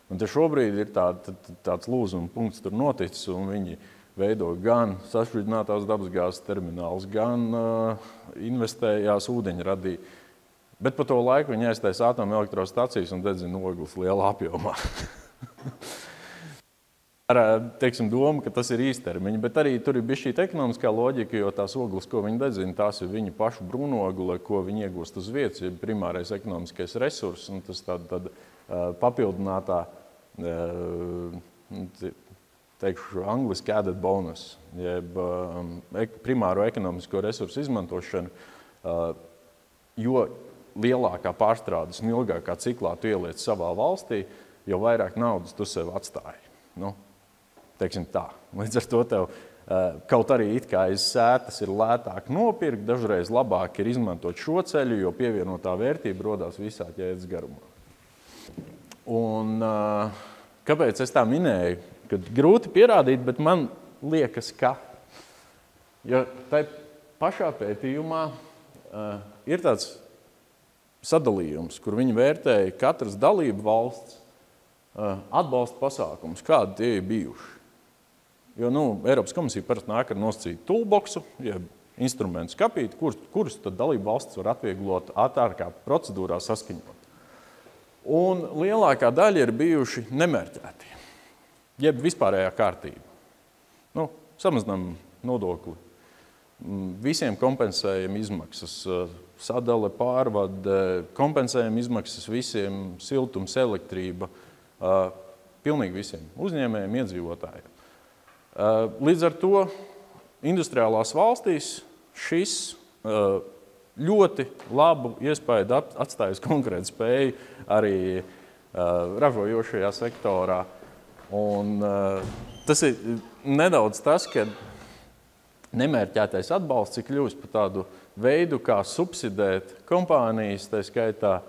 S1: Un te šobrīd ir tāds lūzuma punkts tur noticis, un viņi veido gan sašķidrinātās dabasgāzes terminālus, gan investējās ūdeņradī. Bet pa to laiku viņi aiztaisa atomelektrostacijas un dedzina ogles lielā apjomā. Ar, teiksim, domu, ka tas ir īstermiņa, bet arī tur ir bišķī ekonomiskā loģika, jo tās ogles, ko viņi dedzina, tās ir viņu pašu brūnogle, ko viņi iegūst uz vietas, ja primārais ekonomiskais resurs, un tas tāda papildinātā, teikšu, angliski added bonus, jeb primāro ekonomisko resursu izmantošanu, jo lielākā pārstrādes un ilgākā ciklā tu ieliec savā valstī, jo vairāk naudas tu sev atstāji. Teiksim tā. Līdz ar to tev kaut arī it kā aiz sētas ir lētāk nopirkt, dažreiz labāk ir izmantot šo ceļu, jo pievienotā vērtība rodās visā ķēdes garumā. Un kāpēc es tā minēju? Kad grūti pierādīt, bet man liekas, ka. Jo tai pašā pētījumā ir tāds sadalījums, kur viņi vērtēja katras dalību valsts atbalsta pasākumus, kādi tie ir bijuši. Jo Eiropas komisija parasti nāk ar nosacītu toolboxu, jeb instrumentu skapīti, kurus tad dalību valsts var atvieglot ārkārtas procedūrā saskaņot. Un lielākā daļa ir bijuši nemērķēti, jeb vispārējā kārtība. Samazinām nodokli, visiem kompensējam izmaksas, sadale, pārvade, kompensējam izmaksas visiem, siltums, elektrība, pilnīgi visiem uzņēmējiem, iedzīvotājiem. Līdz ar to industriālās valstīs šis ļoti labu iespēju atstājas konkrētu spēju arī ražojošajā sektorā. Un tas ir nedaudz tas, ka nemērķētais atbalsts ir kļuvis par tādu veidu, kā subsidēt kompānijas, tā skaitā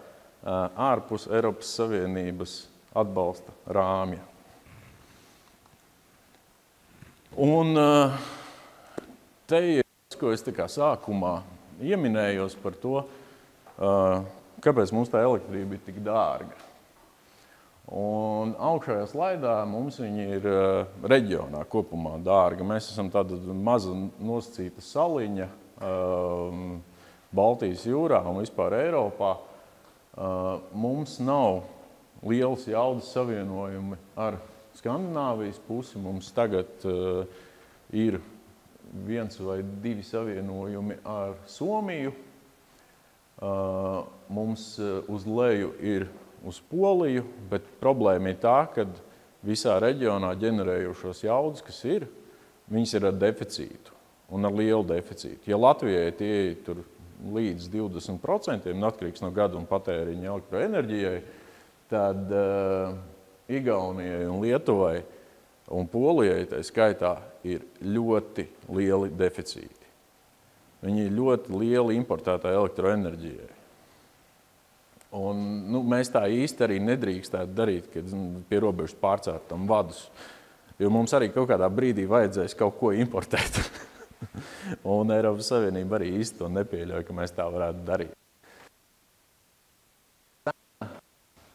S1: ārpus Eiropas Savienības atbalsta rāmja. Un te ir tas, ko es sākumā ieminējos par to, kāpēc mums tā elektrība ir tik dārga. Un augšējā slaidā mums viņi ir reģionā kopumā dārga. Mēs esam tāda maza nosacīta saliņa Baltijas jūrā un vispār Eiropā. Mums nav lielas jaudas savienojumi ar Skandināvijas pusi. Mums tagad ir 1 vai 2 savienojumi ar Somiju. Mums uz leju ir uz Poliju, bet problēma ir tā, ka visā reģionā ģenerējošos jaudas, kas ir, viņas ir ar deficītu un ar lielu deficītu. Ja Latvijai tie ir tur līdz 20%, atkarīgs no gada un patēriņa elektroenerģijai, tad Igaunijai un Lietuvai un Polijai tā skaitā ir ļoti lieli deficīti. Viņi ir ļoti lieli importētā elektroenerģijai. Un mēs tā īsti arī nedrīkstētu darīt, kad pie robežas pārcērtam vadus, jo mums arī kaut kādā brīdī vajadzēs kaut ko importēt. Un Eiropas Savienība arī īsti to nepieļauj, ka mēs tā varētu darīt.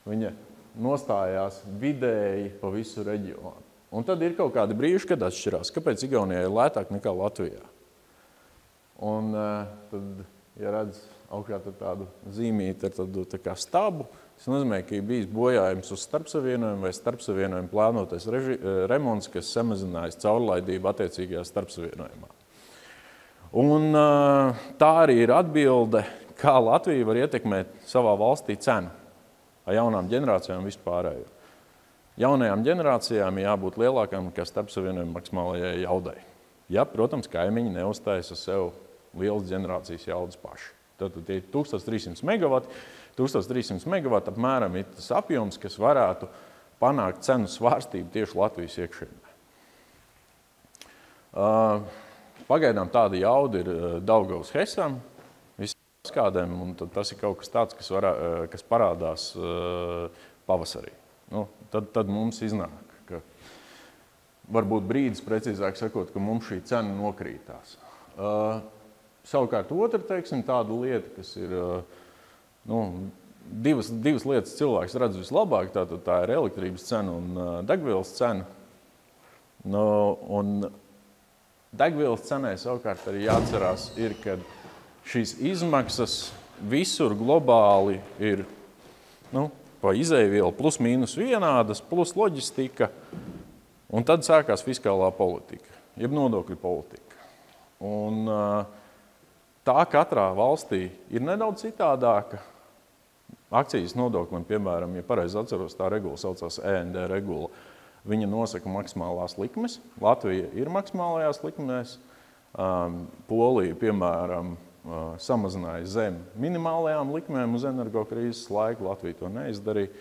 S1: Viņa nostājās vidēji pa visu reģionu. Un tad ir kaut kādi brīži, kad atšķirās, kāpēc Igaunijai ir lētāk nekā Latvijā. Un tad, ja redz augšā tādu zīmīti ar tādu stabu, tas nozīmē, ka ir bijis bojājums uz starpsavienojumu vai starpsavienojumu plānotais remonts, kas samazinājis caurlaidību attiecīgajā starpsavienojumā. Un tā arī ir atbilde, kā Latvija var ietekmēt savā valstī cenu ar jaunām ģenerācijām vispārējo. Jaunajām ģenerācijām jābūt lielākām nekā starpsavienojumu maksimālajai jaudai. Ja, protams, kaimiņi neuzstājas uz sev lielas ģenerācijas jaudas paši. Tad tie ir 1300 megavati. 1300 megavati apmēram ir tas apjoms, kas varētu panākt cenu svārstību tieši Latvijas iekšienē. Pagaidām tāda jauda ir Daugavas Hesam, viskādēm, un tas ir kaut kas tāds, kas parādās pavasarī. Tad mums iznāk, ka varbūt brīdis, precīzāk sakot, ka mums šī cena nokrītās. Savukārt otra, tāda lieta, kas ir divas lietas cilvēks redz vislabāk, tātad tā ir elektrības cena un degvielas cena. Un degvielas cenai savukārt arī jāatcerās ir, ka šīs izmaksas visur globāli ir pa izēvielu plus mīnus vienādas, plus loģistika, un tad sākās fiskālā politika, jeb nodokļu politika. Un tā katrā valstī ir nedaudz citādāka. Akcijas nodoklim, piemēram, ja pareizi atceros, tā regula saucās END regula, viņa nosaka maksimālās likmes. Latvija ir maksimālajās likmēs, Polija, piemēram, samazināja zem minimālajām likmēm uz energokrīzes laiku. Latvija to neizdarīja.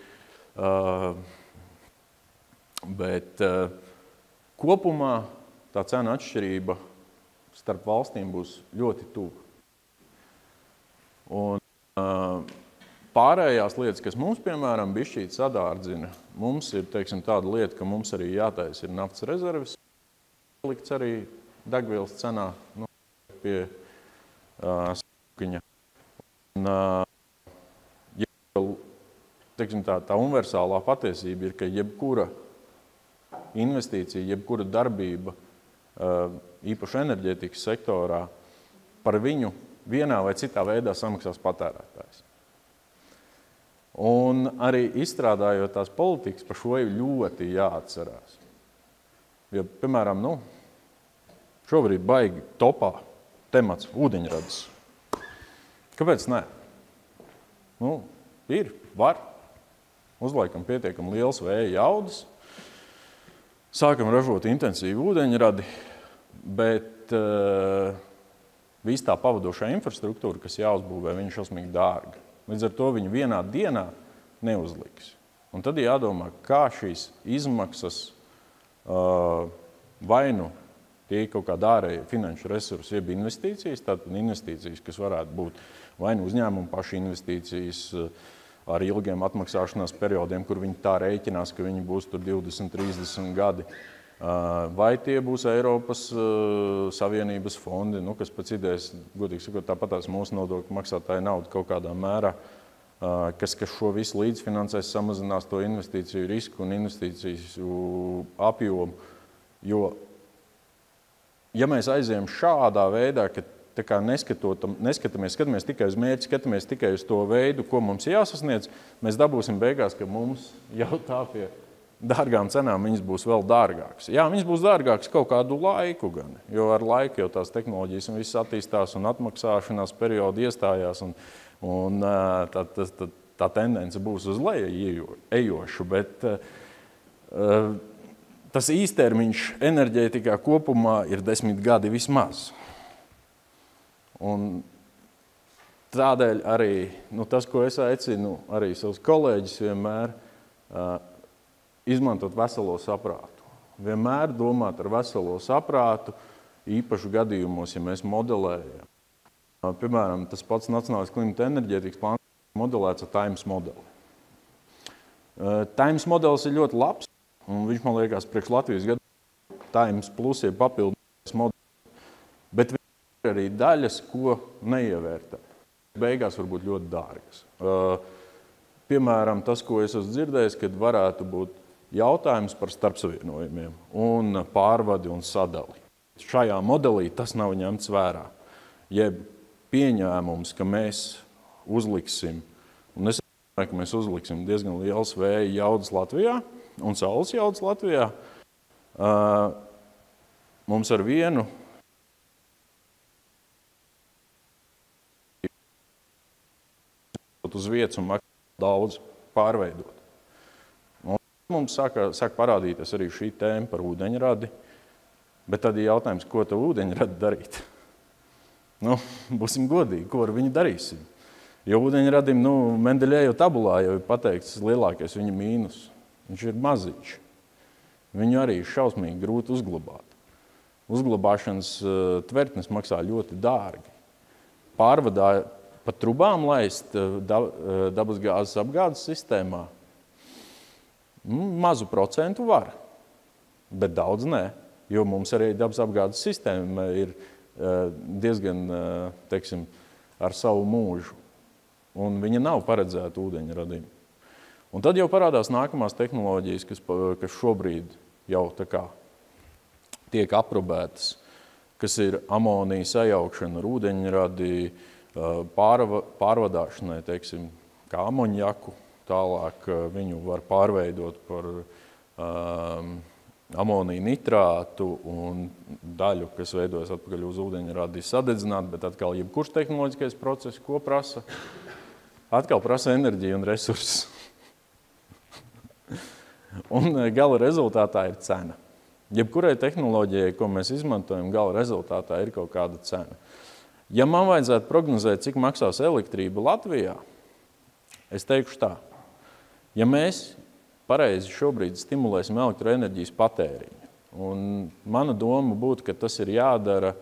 S1: Bet kopumā tā cena atšķirība starp valstīm būs ļoti tuva. Un pārējās lietas, kas mums, piemēram, bišķīt sadārdzina, mums ir, tāda lieta, ka mums arī jātaisa ir naftas rezerves, likts arī degvielas cenā pie sūkiņa. Tā universālā patiesība ir, ka jebkura investīcija, jebkura darbība, īpaši enerģētikas sektorā, par viņu vienā vai citā veidā samaksās patērētājs. Un arī izstrādājot tās politikas, par šo ir ļoti jāatcerās. Jo, piemēram, šobrīd baigi topā temats ūdeņradis. Kāpēc ne? Var. Uzliekam pietiekami liels vēja jaudas, sākam ražot intensīvu ūdeņradi, bet viss tā pavadošā infrastruktūra, kas jāuzbūvē, viņa šausmīgi dārga. Līdz ar to viņu vienā dienā neuzliks. Un tad jādomā, kā šīs izmaksas vai nu tie kaut kāda ārēja finanšu resursi, jeb investīcijas, tātad investīcijas, kas varētu būt vai nu uzņēmumu pašu investīcijas ar ilgiem atmaksāšanās periodiem, kur viņi tā rēķinās, ka viņi būs tur 20, 30 gadi, vai tie būs Eiropas Savienības fondi, kas pēc idejas, godīgi sakot, tāpatās mūsu nodokļu maksātāja nauda kaut kādā mērā, kas šo visu līdzfinansēs, samazinās to investīciju risku un investīciju apjomu. Jo, ja mēs aizējam šādā veidā, ka skatāmies tikai uz mērķi, skatāmies tikai uz to veidu, ko mums jāsasniedz, mēs dabūsim beigās, ka mums jau tā pie dārgām cenām viņas būs vēl dārgākas. Jā, viņas būs dārgākas kaut kādu laiku gan, jo ar laiku jau tās tehnoloģijas un viss attīstās un atmaksāšanās periodi iestājās un tā tendence būs uz leju ejošu, bet tas īstermiņš enerģētikā kopumā ir 10 gadi vismaz. Un tādēļ arī tas, ko es aicinu arī savus kolēģus vienmēr izmantot veselo saprātu. Vienmēr domāt ar veselo saprātu, īpašu gadījumos, ja mēs modelējam. Piemēram, tas pats Nacionālais klimata enerģētikas plāns modelēts ar TIMES modeli. TIMES modelis ir ļoti labs, un viņš, man liekas, priekš Latvijas gadu TIMES plus ir papildinājums modelis. Bet ir arī daļas, ko neievērtē. Beigās var būt ļoti dārgas. Piemēram, tas, ko es esmu dzirdējis, kad varētu būt jautājums par starpsavienojumiem un pārvadi un sadali. Šajā modelī tas nav ņemts vērā. Jeb pieņēmums, ka mēs uzliksim, un es domāju, ka mēs uzliksim diezgan liels vēja jaudas Latvijā un saules jaudas Latvijā, mums ar vienu uz vietas un maksāt daudz pārveidot. Un mums sāk parādīties arī šī tēma par ūdeņradi, bet tad ir jautājums, ko to ūdeņradi darīt? Būsim godīgi, ko ar viņu darīsim? Jo ūdeņradim, Mendeļejev tabulā jau ir pateikts lielākais viņa mīnus. Viņš ir maziņš. Viņu arī šausmīgi grūti uzglabāt. Uzglabāšanas tvertnes maksā ļoti dārgi. Pārvadā pa trubām laist dabasgāzes apgādes sistēmā mazu procentu var, bet daudz nē, jo mums arī dabas apgādes sistēma ir diezgan, teiksim, ar savu mūžu, un viņa nav paredzēta ūdeņradim. Un tad jau parādās nākamās tehnoloģijas, kas šobrīd jau tā kā tiek aprobētas, kas ir amonija sajaukšana ar ūdeņradi, pārvadāšanai, teiksim, kā amonjaku, tālāk viņu var pārveidot par amoniju nitrātu un daļu, kas veidojas atpakaļ uz ūdeņradi sadedzināt, bet atkal jebkurš tehnoloģiskais process, ko prasa? Atkal prasa enerģiju un resursus. Un gala rezultātā ir cena. Jebkurai tehnoloģijai, ko mēs izmantojam, gala rezultātā ir kaut kāda cena. Ja man vajadzētu prognozēt, cik maksās elektrība Latvijā, es teikšu tā. Ja mēs pareizi šobrīd stimulēsim elektroenerģijas patēriņu, un mana doma būtu, ka tas ir jādara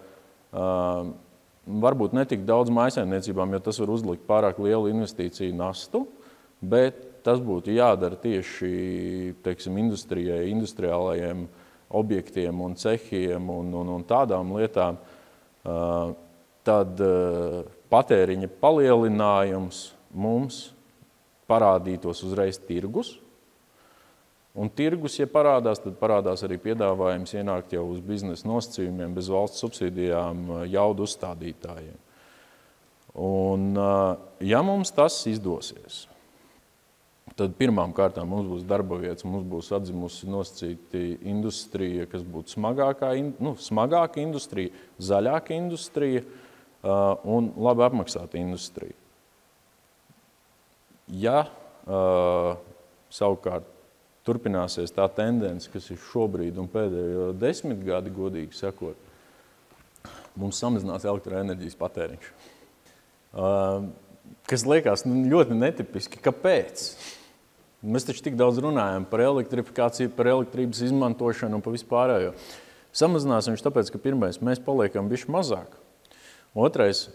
S1: varbūt ne tik daudz mājsaimniecībām, jo tas var uzlikt pārāk lielu investīciju nastu, bet tas būtu jādara tieši, teiksim, industrijai, industriālajiem objektiem un cehiem un tādām lietām, tad patēriņa palielinājums mums parādītos uzreiz tirgus. Un tirgus, ja parādās, tad parādās arī piedāvājums ienākt jau uz biznesa nosacījumiem bez valsts subsīdijām jaudu uzstādītājiem. Un, ja mums tas izdosies, tad pirmām kārtām mums būs darba vietas, mums būs atzimusi nosacīta industrija, kas būtu smagāka industrija, zaļāka industrija un labi apmaksāta industrija. Ja savukārt turpināsies tā tendence, kas ir šobrīd un pēdējo 10 gadi, godīgi sakot, mums samazinās elektroenerģijas patēriņš. Kas liekas ļoti netipiski. Kāpēc? Mēs taču tik daudz runājam par elektrifikāciju, par elektrības izmantošanu un par vispārējo. Samazinās viņš tāpēc, ka pirmais, mēs paliekam bišķi mazāk. Otrais,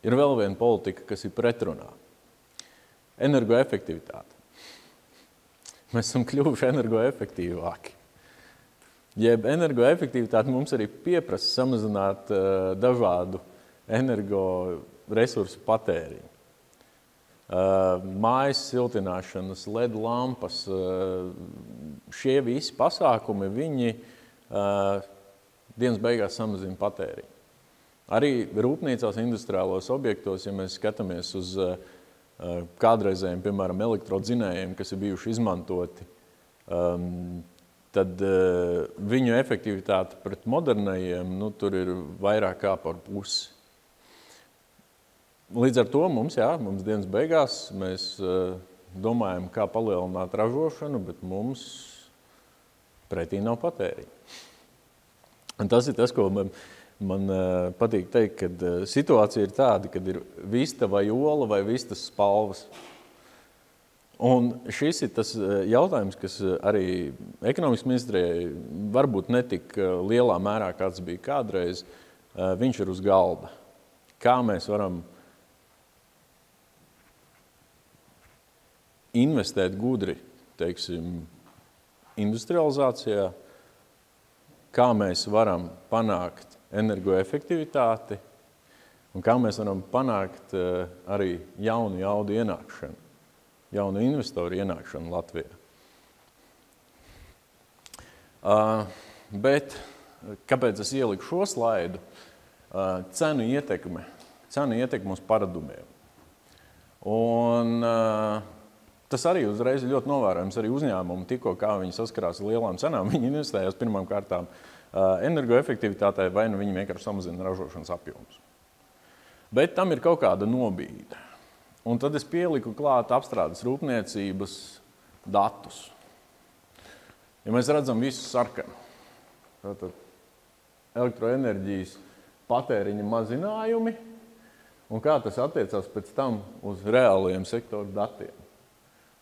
S1: ir vēl viena politika, kas ir pretrunā. Energoefektivitāte. Mēs esam kļuvuši energoefektīvāki. Jeb energoefektivitāte mums arī pieprasa samazināt dažādu energoresursu patēriņu. Mājas siltināšanas, LED lampas, šie visi pasākumi, viņi dienas beigās samazina patēriņu. Arī rūpnīcās, industriālos objektos, ja mēs skatāmies uz kādreizējiem, piemēram, elektrodzinējiem, kas ir bijuši izmantoti, tad viņu efektivitāte pret modernajiem, tur ir vairāk kā par pusi. Līdz ar to mums dienas beigās mēs domājam, kā palielināt ražošanu, bet mums pretī nav patēriņa. Un tas ir tas, ko man patīk teikt, kad situācija ir tāda, kad ir vista vai ola vai vistas spalvas. Un šis ir tas jautājums, kas arī ekonomikas ministrijai varbūt netik lielā mērā, kāds bija kādreiz, viņš ir uz galda. Kā mēs varam investēt gudri, teiksim, industrializācijā, kā mēs varam panākt energoefektivitāti un kā mēs varam panākt arī jaunu jaudu ienākšanu, jaunu investoru ienākšanu Latvijā. Bet kāpēc es ieliku šo slaidu? Cenu ietekme uz paradumiem. Un tas arī uzreiz ir ļoti novērojams arī uzņēmumu, tikko kā viņi saskarās ar lielām cenām, viņi investējās pirmām kārtām energoefektivitātei vai viņi vienkārši samazina ražošanas apjomus. Bet tam ir kaut kāda nobīde. Un tad es pieliku klāt apstrādes rūpniecības datus. Ja mēs redzam visu sarkanu, tātad elektroenerģijas patēriņa mazinājumi un kā tas attiecās pēc tam uz reālajiem sektoru datiem.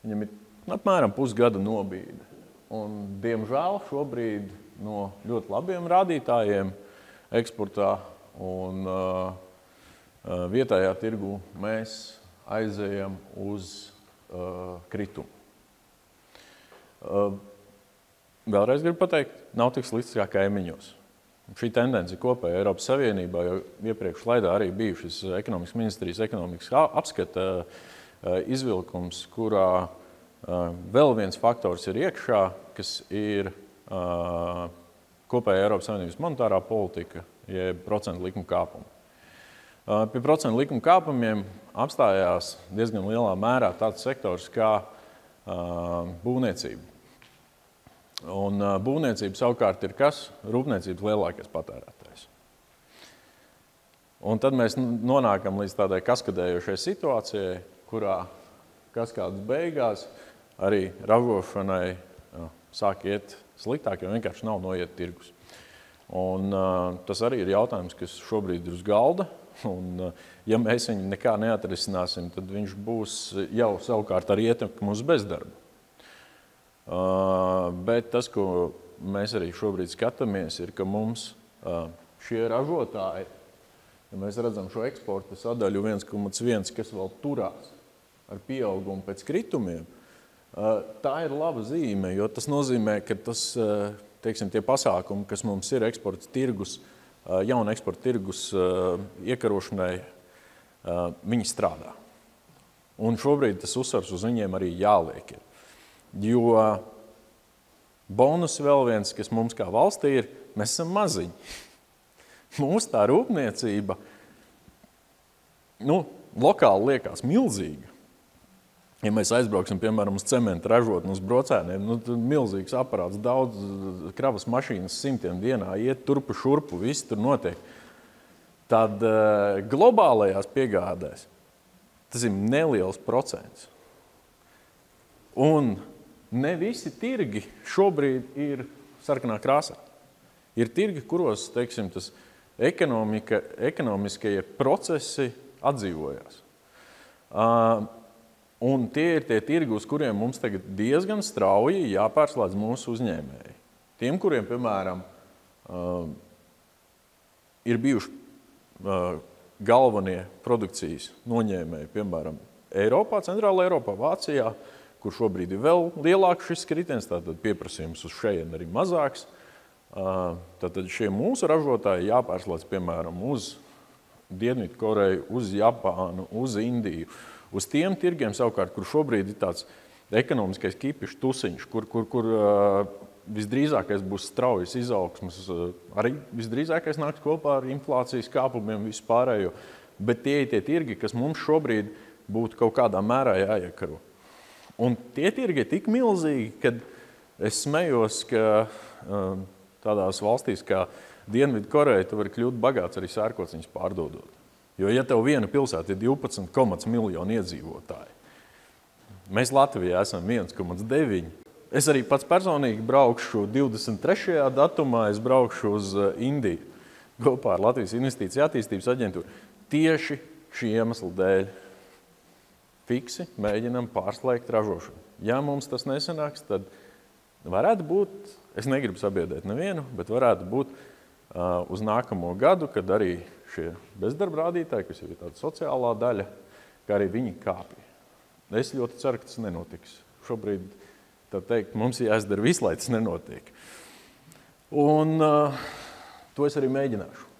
S1: Viņam ir apmēram pusgada nobīde. Un, diemžēl, šobrīd no ļoti labiem rādītājiem eksportā un vietējā tirgu mēs aizējam uz kritumu. Vēlreiz gribu pateikt, nav tik slikts kā kaimiņos. Šī tendence kopēja Eiropas Savienībā, jo iepriekš slaidā arī bija šis ekonomikas ministrijas ekonomikas apskata izvilkums, kurā vēl viens faktors ir iekšā, kas ir kopēja Eiropas Savienības monetārā politika, jeb procentu likuma kāpuma. Pie procentu likuma kāpumiem apstājās diezgan lielā mērā tāds sektors kā būvniecība. Un būvniecība savukārt ir kas? Rūpniecības lielākais patērētājs. Un tad mēs nonākam līdz tādai kaskadējošai situācijai, kurā kaskādas beigās arī ražošanai sāk iet sliktāk, jo vienkārši nav noiet tirgus. Un tas arī ir jautājums, kas šobrīd ir uz galda. Un, ja mēs viņu nekā neatrisināsim, tad viņš būs jau savukārt ar ietekmi uz bezdarbu. Bet tas, ko mēs arī šobrīd skatāmies, ir, ka mums šie ražotāji, ja mēs redzam šo eksporta sadaļu 1,1, kas vēl turās ar pieaugumu pēc kritumiem, tā ir laba zīme, jo tas nozīmē, ka tas, teiksim, tie pasākumi, kas mums ir eksporta tirgus, jaunu eksporta tirgus iekarošanai viņi strādā. Un šobrīd tas uzsvars uz viņiem arī jāliek. Jo bonus vēl viens, kas mums kā valstī ir, mēs esam maziņi. Mūsu tā rūpniecība lokāli liekas milzīga. Ja mēs aizbrauksim, piemēram, uz cementu ražotni, uz brocēniem, tad milzīgs aparāts, daudz kravas mašīnas simtiem dienā iet turpu šurpu, viss tur notiek. Tad globālajās piegādēs tas ir neliels procents. Un ne visi tirgi šobrīd ir sarkanā krāsā. Ir tirgi, kuros, teiksim, tas ekonomiskie procesi atdzīvojās. Un tie ir tie tirgi, uz kuriem mums tagad diezgan strauji jāpārslēdz mūsu uzņēmēji. Tiem, kuriem, piemēram, ir bijuši galvenie produkcijas noņēmēji, piemēram, Eiropā, Centrāla Eiropā, Vācijā, kur šobrīd ir vēl lielāks šis kritiens, tātad pieprasījums uz šejien arī mazāks. Tātad šie mūsu ražotāji jāpārslēdz, piemēram, uz Dienvidkoreju, uz Japānu, uz Indiju, uz tiem tirgiem savukārt, kur šobrīd ir tāds ekonomiskais kipišs tusiņš, kur visdrīzākais būs straujas izaugsmas, arī visdrīzākais nāks kopā ar inflācijas kāpumiem vispārējo, bet tie ir tie tirgi, kas mums šobrīd būtu kaut kādā mērā jāiekaro. Un tie tirgi ir tik milzīgi, kad es smējos, ka tādās valstīs kā Dienvidkoreja tu vari kļūt bagāts arī sērkociņas pārdodot. Jo, ja tev viena pilsēta ir 12 miljoni iedzīvotāji, mēs Latvijā esam 1,9. Es arī pats personīgi braukšu 23. datumā, es braukšu uz Indiju kopā ar Latvijas Investīcija attīstības aģentūru. Tieši šī iemesla dēļ fiksi mēģinam pārslēgt ražošanu. Ja mums tas nesanāks, tad varētu būt, es negribu sabiedēt nevienu, bet varētu būt uz nākamo gadu, kad arī šie bezdarba rādītāji, kas ir tāda sociālā daļa, kā arī viņi kāpja. Es ļoti ceru, ka tas nenotiks. Šobrīd, tā teikt, mums jāizdara viss, lai tas nenotiek. Un to es arī mēģināšu.